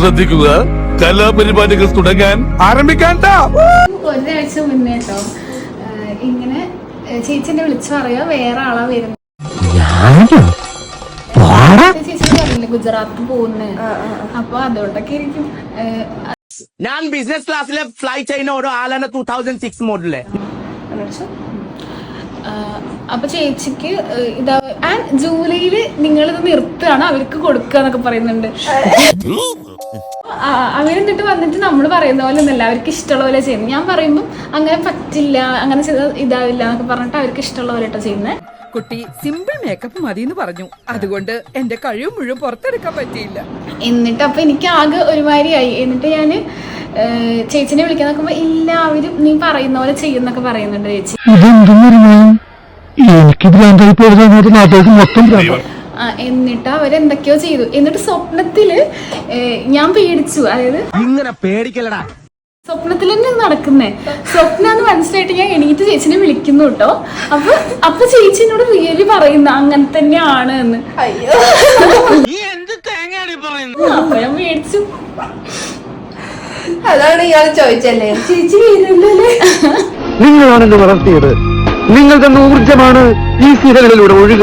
ശ്രദ്ധിക്കുക, കലാപരിപാടികൾ തുടങ്ങാൻ ആരംഭിക്കാൻ. ഒരാഴ്ച മുന്നേ കേട്ടോ ഇങ്ങനെ ചേച്ചിനെ വിളിച്ചു പറയാ വേറെ ആളാ വരുന്നത്. ചേച്ചി പറഞ്ഞില്ലേ ഗുജറാത്ത് പോകുന്നേ, അപ്പൊ അതുകൊണ്ടൊക്കെ ഇരിക്കും. ഞാൻ ബിസിനസ് ക്ലാസ്സിലെ ഫ്ലൈ ചെയ്യുന്ന ഓരോ ആളാണ് 2006 മോഡല്. അപ്പൊ ചേച്ചിക്ക് ഇതാ ജൂലൈയില് നിങ്ങളിത് നിർത്തുകയാണ്, അവർക്ക് കൊടുക്കുക എന്നൊക്കെ പറയുന്നുണ്ട്. അവരെന്നിട്ട് വന്നിട്ട് നമ്മൾ പറയുന്ന പോലെ ഒന്നല്ല, അവർക്ക് ഇഷ്ടമുള്ള പോലെ ചെയ്യുന്നത്. ഞാൻ പറയുമ്പോൾ അങ്ങനെ പറ്റില്ല, അങ്ങനെ ചെയ്താൽ ഇതാവില്ല എന്നൊക്കെ പറഞ്ഞിട്ട് അവർക്ക് ഇഷ്ടമുള്ള പോലെ കേട്ടോ ചെയ്യുന്നത്. കുട്ടി സിമ്പിൾ മേക്കപ്പ് മതി എന്ന് പറഞ്ഞു, അതുകൊണ്ട് എന്റെ കഴിവ് മുഴുവൻ പുറത്തെടുക്കാൻ പറ്റിയില്ല. എന്നിട്ട് അപ്പൊ എനിക്ക് ആകെ ഒരുമാതിരിയായി. എന്നിട്ട് ഞാൻ ചേച്ചിനെ വിളിക്കാൻ നോക്കുമ്പോ ഇല്ല, അവര് നീ പറയുന്ന പോലെ ചെയ്യുന്നൊക്കെ പറയുന്നുണ്ട് ചേച്ചി. എന്നിട്ട് അവരെന്തൊക്കെയോ ചെയ്തു. എന്നിട്ട് സ്വപ്നത്തില് ഞാൻ പേടിച്ചു. അതായത് ഇങ്ങനെ പേടിക്കലടാ, സ്വപ്നത്തിൽ തന്നെ നടക്കുന്നേ. സ്വപ്നാന്ന് മനസ്സിലായിട്ട് ഞാൻ എണീറ്റ് ചേച്ചിനെ വിളിക്കുന്നു കേട്ടോ. അപ്പൊ ചേച്ചി എന്നോട് റിയലി പറയുന്ന അങ്ങനെ തന്നെയാണ് എന്ന്. അപ്പൊ ഞാൻ പേടിച്ചു. അതാണ് ഇയാൾ ചോദിച്ചല്ലേ ചേച്ചി വരുന്നല്ലേ. നിങ്ങളാണെന്ന് വളർത്തിയത്, നിങ്ങൾ തന്ന ഊർജ്ജമാണ് ഈ സീതകളിലൂടെ ഒഴുകുന്നത്.